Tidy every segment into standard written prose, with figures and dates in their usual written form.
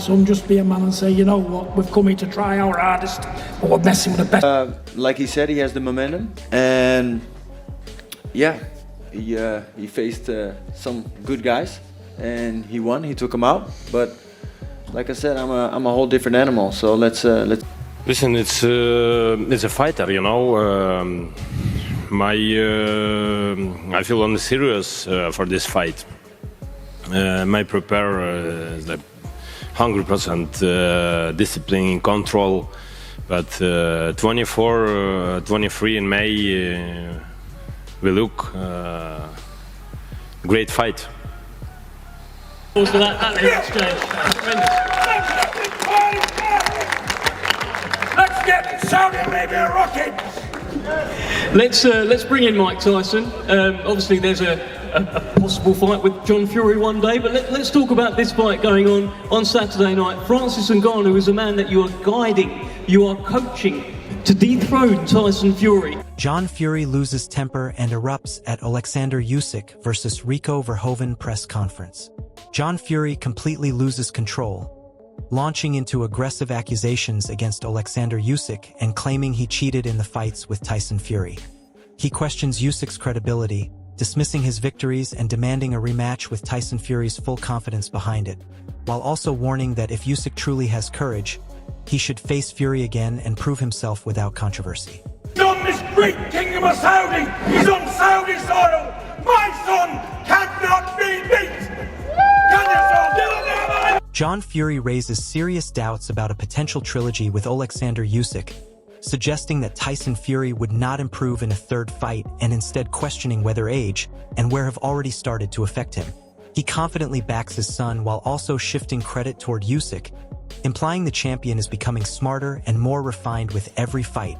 Some just be a man and say, you know what, we've come here to try our hardest, but we're messing with the best. Like he said, he has the momentum, and yeah, he faced some good guys, and he won. He took them out, but like I said, I'm a whole different animal. So let's. Listen, it's a fighter, you know. I feel on serious for this fight. My prepare like 100% discipline, control, but 23 in May we look great fight. For that exchange. Let's get Saudi Arabia rocking! Let's bring in Mike Tyson. Obviously there's a possible fight with John Fury one day, but let's talk about this fight going on Saturday night. Francis Ngannou is a man that you are guiding, you are coaching to dethrone Tyson Fury. John Fury loses temper and erupts at Oleksandr Usyk versus Rico Verhoeven press conference. John Fury completely loses control, launching into aggressive accusations against Oleksandr Usyk and claiming he cheated in the fights with Tyson Fury. He questions Usyk's credibility, dismissing his victories and demanding a rematch with Tyson Fury's full confidence behind it, while also warning that if Usyk truly has courage, he should face Fury again and prove himself without controversy. He's on this great kingdom of Saudi! He's on Saudi soil! My son cannot be beat! Can you so do it now, man? John Fury raises serious doubts about a potential trilogy with Oleksandr Usyk, suggesting that Tyson Fury would not improve in a third fight and instead questioning whether age and wear have already started to affect him. He confidently backs his son while also shifting credit toward Usyk, implying the champion is becoming smarter and more refined with every fight,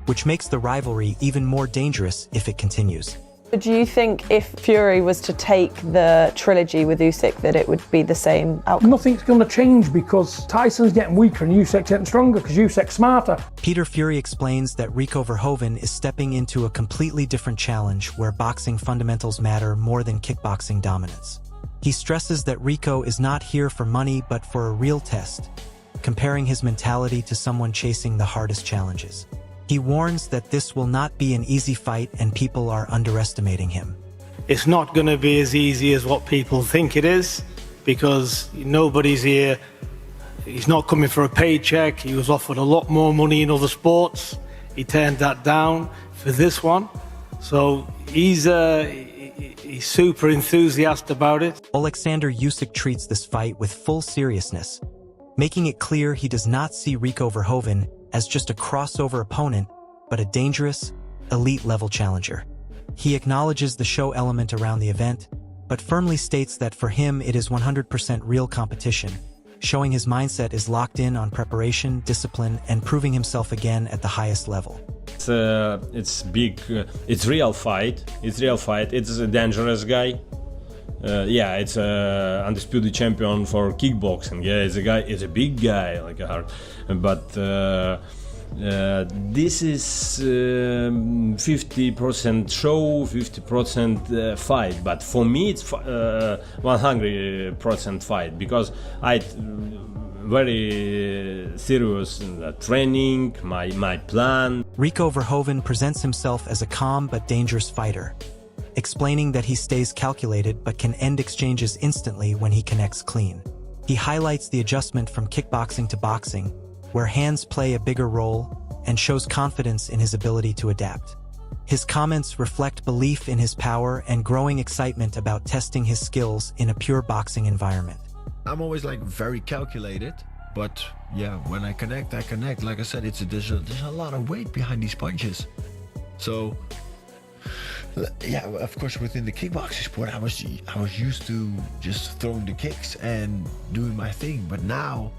which makes the rivalry even more dangerous if it continues. Do you think if Fury was to take the trilogy with Usyk that it would be the same outcome? Nothing's going to change because Tyson's getting weaker and Usyk's getting stronger because Usyk's smarter. Peter Fury explains that Rico Verhoeven is stepping into a completely different challenge where boxing fundamentals matter more than kickboxing dominance. He stresses that Rico is not here for money but for a real test, comparing his mentality to someone chasing the hardest challenges. He warns that this will not be an easy fight and people are underestimating him. It's not going to be as easy as what people think it is, because nobody's here. He's not coming for a paycheck. He was offered a lot more money in other sports. He turned that down for this one. So he's super enthusiastic about it. Oleksandr Usyk treats this fight with full seriousness, making it clear he does not see Rico Verhoeven as just a crossover opponent, but a dangerous, elite-level challenger. He acknowledges the show element around the event, but firmly states that for him it is 100% real competition, showing his mindset is locked in on preparation, discipline, and proving himself again at the highest level. It's big, it's real fight, it's a dangerous guy. Yeah, it's a undisputed champion for kickboxing. Yeah, it's a big guy, like a hard. But this is 50% show, 50% fight. But for me, it's 100% fight because I very serious in the training, my plan. Rico Verhoeven presents himself as a calm but dangerous fighter, explaining that he stays calculated but can end exchanges instantly when he connects clean. He highlights the adjustment from kickboxing to boxing, where hands play a bigger role, and shows confidence in his ability to adapt. His comments reflect belief in his power and growing excitement about testing his skills in a pure boxing environment. I'm always like very calculated, but yeah, when I connect, I connect. Like I said, there's a lot of weight behind these punches. So yeah, of course, within the kickboxing sport, I was used to just throwing the kicks and doing my thing. But now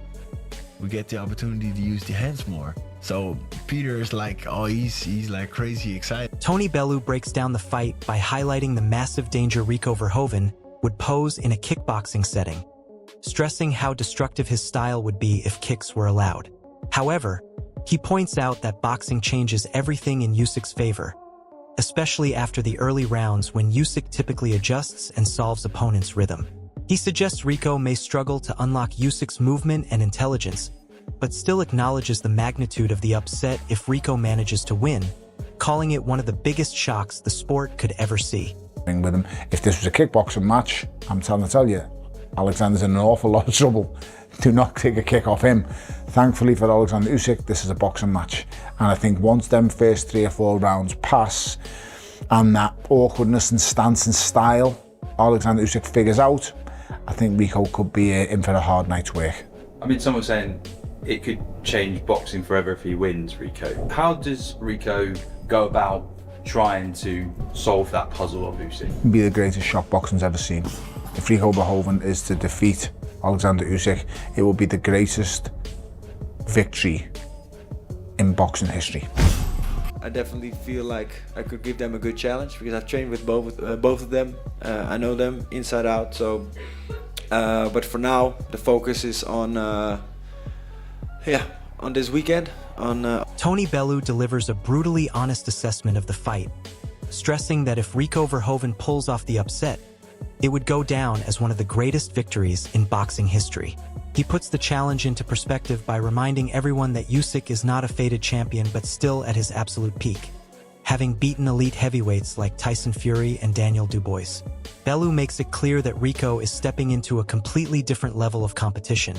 we get the opportunity to use the hands more. So Peter is like, oh, he's like crazy excited. Tony Bellew breaks down the fight by highlighting the massive danger Rico Verhoeven would pose in a kickboxing setting, stressing how destructive his style would be if kicks were allowed. However, he points out that boxing changes everything in Usyk's favor, especially after the early rounds when Usyk typically adjusts and solves opponents' rhythm. He suggests Rico may struggle to unlock Usyk's movement and intelligence, but still acknowledges the magnitude of the upset if Rico manages to win, calling it one of the biggest shocks the sport could ever see. With him, if this was a kickboxing match, I'm trying to tell you, Alexander's in an awful lot of trouble. Do not take a kick off him. Thankfully for Oleksandr Usyk, this is a boxing match. And I think once them first 3 or 4 rounds pass, and that awkwardness and stance and style Oleksandr Usyk figures out, I think Rico could be in for a hard night's work. I mean, someone saying it could change boxing forever if he wins, Rico. How does Rico go about trying to solve that puzzle of Usyk? It'd be the greatest shock boxing's ever seen. If Rico Verhoeven is to defeat Oleksandr Usyk, it will be the greatest victory in boxing history. I definitely feel like I could give them a good challenge because I've trained with both of them. I know them inside out. So, but for now, the focus is on this weekend. Tony Bellew delivers a brutally honest assessment of the fight, stressing that if Rico Verhoeven pulls off the upset, it would go down as one of the greatest victories in boxing history. He puts the challenge into perspective by reminding everyone that Usyk is not a faded champion but still at his absolute peak, having beaten elite heavyweights like Tyson Fury and Daniel Dubois. Bellew makes it clear that Rico is stepping into a completely different level of competition,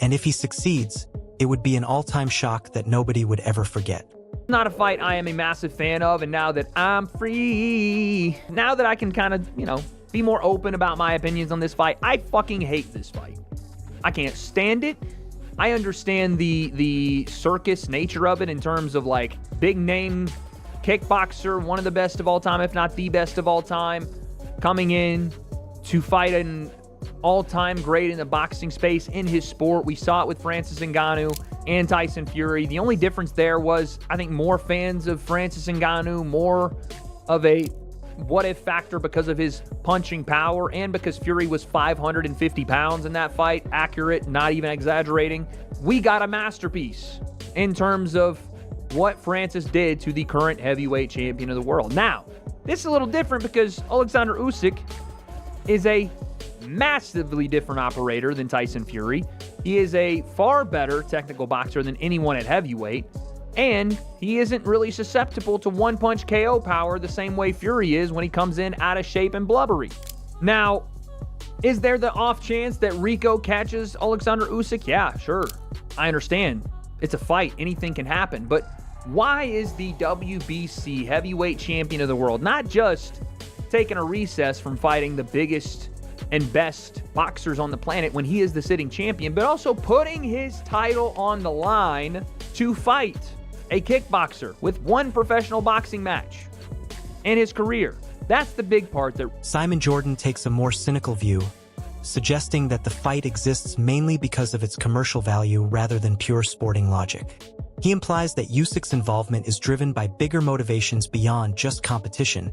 and if he succeeds, it would be an all-time shock that nobody would ever forget. Not a fight I am a massive fan of, and now that I'm free, now that I can kind of, be more open about my opinions on this fight, I fucking hate this fight. I can't stand it. I understand the circus nature of it in terms of like big name kickboxer, one of the best of all time, if not the best of all time, coming in to fight an all-time great in the boxing space in his sport. We saw it with Francis Ngannou and Tyson Fury. The only difference there was, I think, more fans of Francis Ngannou, more of a what-if factor because of his punching power and because Fury was 550 pounds in that fight. Accurate, not even exaggerating. We got a masterpiece in terms of what Francis did to the current heavyweight champion of the world. Now, this is a little different because Oleksandr Usyk is a massively different operator than Tyson Fury. He is a far better technical boxer than anyone at heavyweight, and he isn't really susceptible to one-punch KO power the same way Fury is when he comes in out of shape and blubbery. Now, is there the off chance that Rico catches Oleksandr Usyk? Yeah, sure. I understand. It's a fight. Anything can happen. But why is the WBC heavyweight champion of the world not just taking a recess from fighting the biggest and best boxers on the planet when he is the sitting champion, but also putting his title on the line to fight a kickboxer with one professional boxing match in his career? That's the big part that Simon Jordan takes a more cynical view, suggesting that the fight exists mainly because of its commercial value rather than pure sporting logic. He implies that Usyk's involvement is driven by bigger motivations beyond just competition,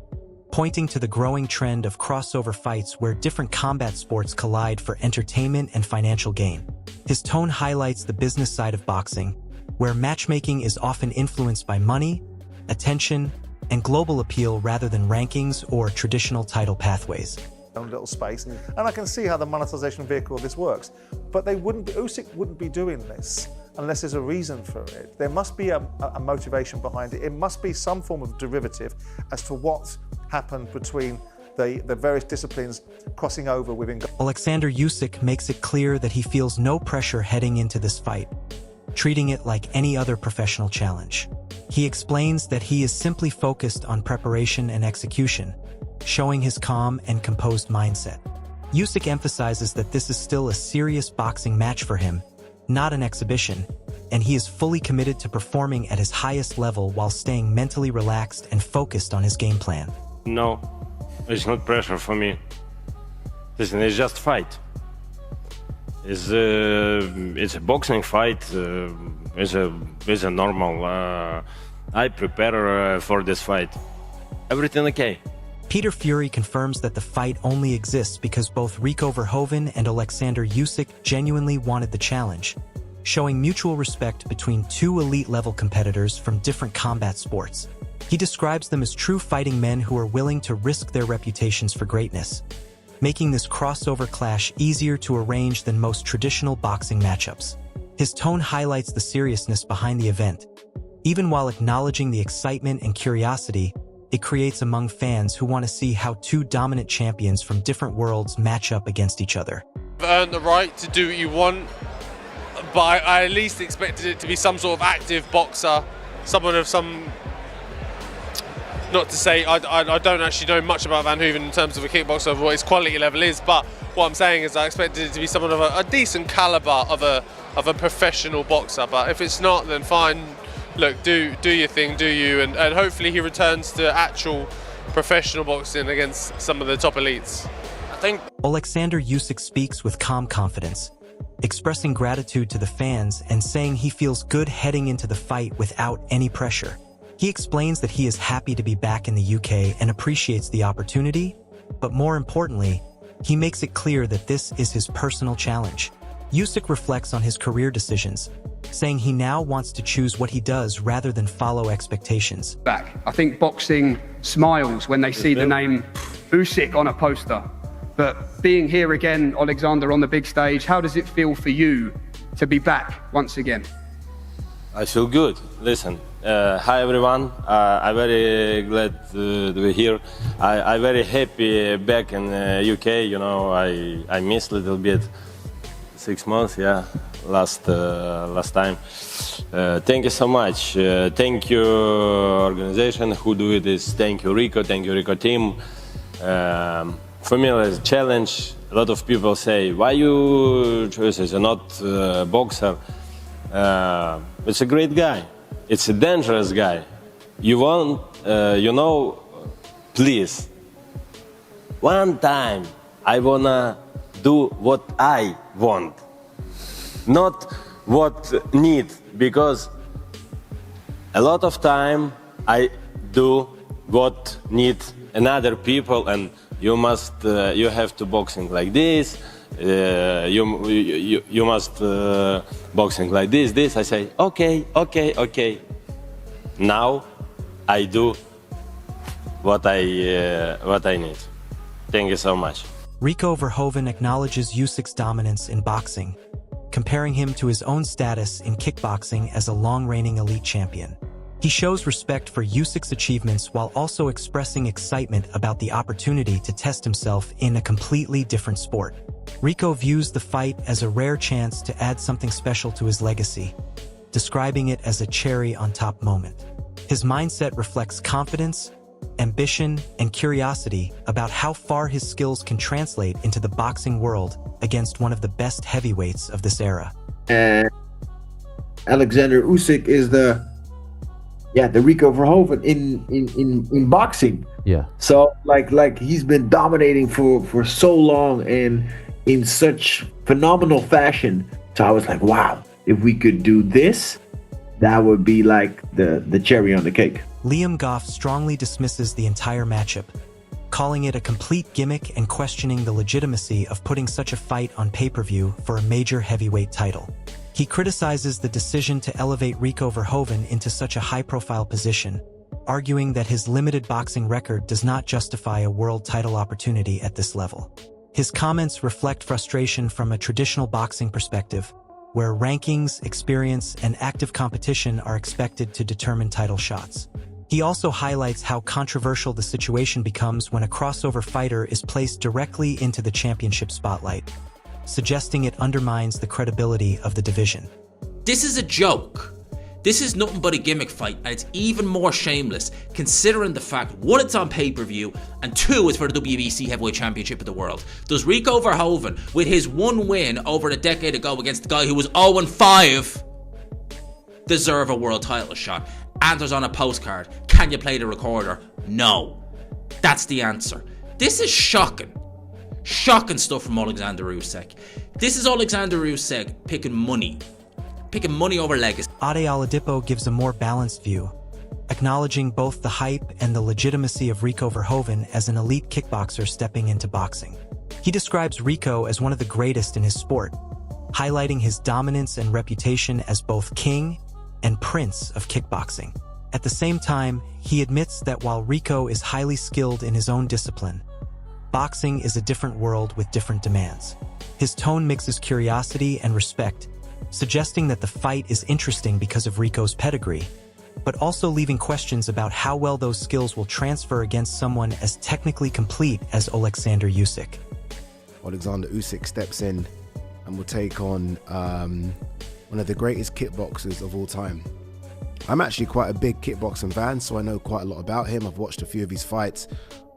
pointing to the growing trend of crossover fights where different combat sports collide for entertainment and financial gain. His tone highlights the business side of boxing, where matchmaking is often influenced by money, attention, and global appeal rather than rankings or traditional title pathways. Little space, and I can see how the monetization vehicle of this works, but Usyk wouldn't be doing this unless there's a reason for it. There must be a motivation behind it. It must be some form of derivative as to what happened between the various disciplines crossing over within. Oleksandr Usyk makes it clear that he feels no pressure heading into this fight, treating it like any other professional challenge. He explains that he is simply focused on preparation and execution, showing his calm and composed mindset. Usyk emphasizes that this is still a serious boxing match for him, not an exhibition, and he is fully committed to performing at his highest level while staying mentally relaxed and focused on his game plan. No, it's not pressure for me. Listen, it's just fight. It's a boxing fight. It's a normal. I prepare for this fight. Everything okay. Peter Fury confirms that the fight only exists because both Rico Verhoeven and Oleksandr Usyk genuinely wanted the challenge, showing mutual respect between two elite-level competitors from different combat sports. He describes them as true fighting men who are willing to risk their reputations for greatness. making this crossover clash easier to arrange than most traditional boxing matchups. His tone highlights the seriousness behind the event. Even while acknowledging the excitement and curiosity it creates among fans who want to see how two dominant champions from different worlds match up against each other. You've earned the right to do what you want, but I at least expected it to be some sort of active boxer, someone of some... Not to say I don't actually know much about Verhoeven in terms of a kickboxer, of what his quality level is, but what I'm saying is I expected it to be someone of a decent caliber of a professional boxer. But if it's not, then fine. Look, do your thing, do you, and hopefully he returns to actual professional boxing against some of the top elites. I think Oleksandr Usyk speaks with calm confidence, expressing gratitude to the fans and saying he feels good heading into the fight without any pressure. He explains that he is happy to be back in the UK and appreciates the opportunity, but more importantly, he makes it clear that this is his personal challenge. Usyk reflects on his career decisions, saying he now wants to choose what he does rather than follow expectations. Back. I think boxing smiles when they see the name Usyk on a poster. But being here again, Oleksandr, on the big stage, how does it feel for you to be back once again? I feel good. Listen, hi everyone. I'm very glad to be here. I'm very happy back in UK. You know, I missed a little bit. 6 months, yeah, last time. Thank you so much. Thank you organization who do this. Thank you Rico. Thank you Rico team. For me, it's a challenge. A lot of people say, "Why you choose as a not boxer?" It's a great guy. It's a dangerous guy. You want, you know, please. One time, I wanna do what I want, not what need, because a lot of time I do what need another people, and you must, you have to boxing like this, you must boxing like this. I say, okay. Now I do what I need. Thank you so much. Rico Verhoeven acknowledges Usyk's dominance in boxing, comparing him to his own status in kickboxing as a long-reigning elite champion. He shows respect for Usyk's achievements while also expressing excitement about the opportunity to test himself in a completely different sport. Rico views the fight as a rare chance to add something special to his legacy, describing it as a cherry-on-top moment. His mindset reflects confidence, ambition, and curiosity about how far his skills can translate into the boxing world against one of the best heavyweights of this era. Oleksandr Usyk is the Rico Verhoeven in boxing. Yeah. So like he's been dominating for so long and in such phenomenal fashion. So I was like, wow, if we could do this, that would be like the cherry on the cake. Liam Goff strongly dismisses the entire matchup, calling it a complete gimmick and questioning the legitimacy of putting such a fight on pay-per-view for a major heavyweight title. He criticizes the decision to elevate Rico Verhoeven into such a high-profile position, arguing that his limited boxing record does not justify a world title opportunity at this level. His comments reflect frustration from a traditional boxing perspective, where rankings, experience, and active competition are expected to determine title shots. He also highlights how controversial the situation becomes when a crossover fighter is placed directly into the championship spotlight, suggesting it undermines the credibility of the division. This is a joke. This is nothing but a gimmick fight, and it's even more shameless considering the fact, one, it's on pay-per-view, and two, it's for the WBC Heavyweight Championship of the world. Does Rico Verhoeven, with his one win over a decade ago against the guy who was 0-5, deserve a world title shot? Answers on a postcard. Can you play the recorder? No. That's the answer. This is shocking. Shocking stuff from Oleksandr Usyk. This is Oleksandr Usyk picking money over legacy. Ade Oladipo gives a more balanced view, acknowledging both the hype and the legitimacy of Rico Verhoeven as an elite kickboxer stepping into boxing. He describes Rico as one of the greatest in his sport, highlighting his dominance and reputation as both king and prince of kickboxing. At the same time, he admits that while Rico is highly skilled in his own discipline, boxing is a different world with different demands. His tone mixes curiosity and respect, suggesting that the fight is interesting because of Rico's pedigree, but also leaving questions about how well those skills will transfer against someone as technically complete as Oleksandr Usyk. Oleksandr Usyk steps in and will take on one of the greatest kickboxers of all time. I'm actually quite a big kickboxing fan, so I know quite a lot about him. I've watched a few of his fights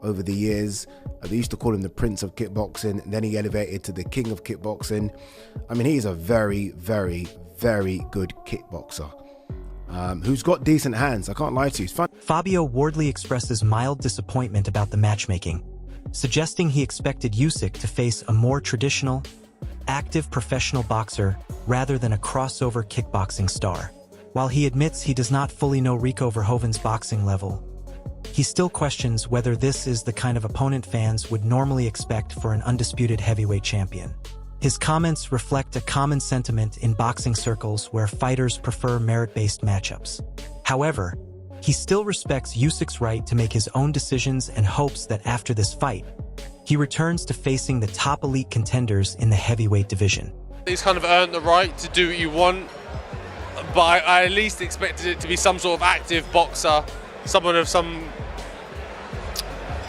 over the years. They used to call him the Prince of Kickboxing, and then he elevated to the King of Kickboxing. I mean, he's a very, very, very good kickboxer who's got decent hands. I can't lie to you. He's fun. Fabio Wardley expresses mild disappointment about the matchmaking, suggesting he expected Usyk to face a more traditional, active professional boxer rather than a crossover kickboxing star. While he admits he does not fully know Rico Verhoeven's boxing level, he still questions whether this is the kind of opponent fans would normally expect for an undisputed heavyweight champion. His comments reflect a common sentiment in boxing circles where fighters prefer merit-based matchups. However, he still respects Usyk's right to make his own decisions and hopes that after this fight, he returns to facing the top elite contenders in the heavyweight division. He's kind of earned the right to do what you want, but I at least expected it to be some sort of active boxer, someone of some...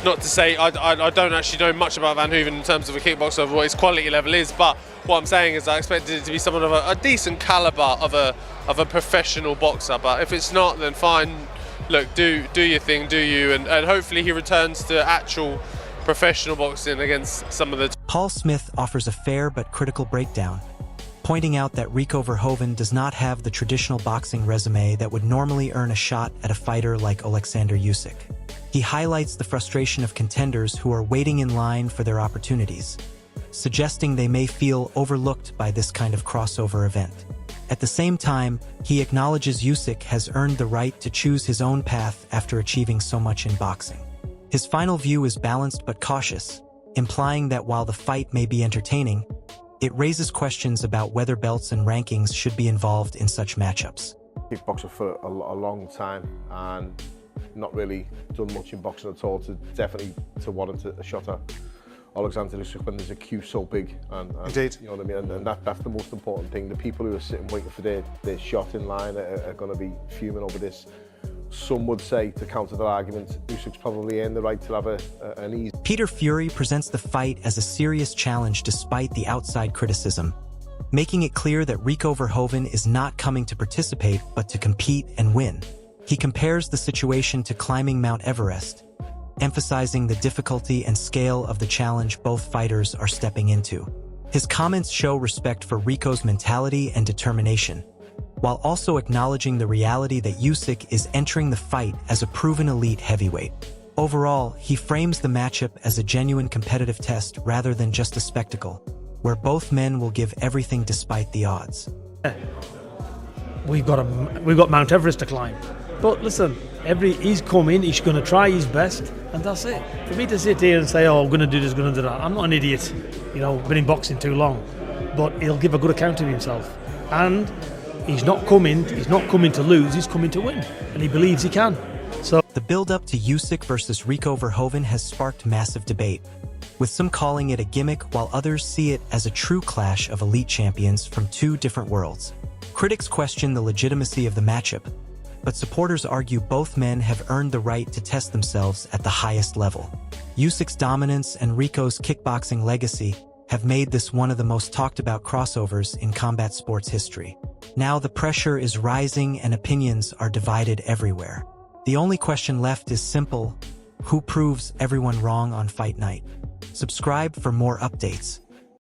Not to say I don't actually know much about Verhoeven in terms of a kickboxer, of what his quality level is, but what I'm saying is I expected it to be someone of a decent caliber of a professional boxer. But if it's not, then fine. Look, do your thing, do you, and hopefully he returns to actual professional boxing against some of the... Paul Smith offers a fair but critical breakdown, pointing out that Rico Verhoeven does not have the traditional boxing resume that would normally earn a shot at a fighter like Oleksandr Usyk. He highlights the frustration of contenders who are waiting in line for their opportunities, suggesting they may feel overlooked by this kind of crossover event. At the same time, he acknowledges Usyk has earned the right to choose his own path after achieving so much in boxing. His final view is balanced but cautious, implying that while the fight may be entertaining, it raises questions about whether belts and rankings should be involved in such matchups. Kickboxer for a long time and not really done much in boxing at all to warrant a shot at Oleksandr Usyk when there's a queue so big. And Indeed. You know what I mean? And that's the most important thing. The people who are sitting waiting for their shot in line are going to be fuming over this. Some would say, to counter that argument, Usyk's probably earned the right to have an easy... Peter Fury presents the fight as a serious challenge despite the outside criticism, making it clear that Rico Verhoeven is not coming to participate but to compete and win. He compares the situation to climbing Mount Everest, emphasizing the difficulty and scale of the challenge both fighters are stepping into. His comments show respect for Rico's mentality and determination, while also acknowledging the reality that Usyk is entering the fight as a proven elite heavyweight. Overall, he frames the matchup as a genuine competitive test rather than just a spectacle, where both men will give everything despite the odds. We've got Mount Everest to climb. But listen, he's come in, he's going to try his best, and that's it. For me to sit here and say, oh, I'm going to do this, going to do that, I'm not an idiot. You know, been in boxing too long. But he'll give a good account of himself. And he's not coming to lose, he's coming to win. And he believes he can. So the build-up to Usyk versus Rico Verhoeven has sparked massive debate, with some calling it a gimmick while others see it as a true clash of elite champions from two different worlds. Critics question the legitimacy of the matchup, but supporters argue both men have earned the right to test themselves at the highest level. Usyk's dominance and Rico's kickboxing legacy have made this one of the most talked about crossovers in combat sports history. Now the pressure is rising and opinions are divided everywhere. The only question left is simple: who proves everyone wrong on fight night? Subscribe for more updates.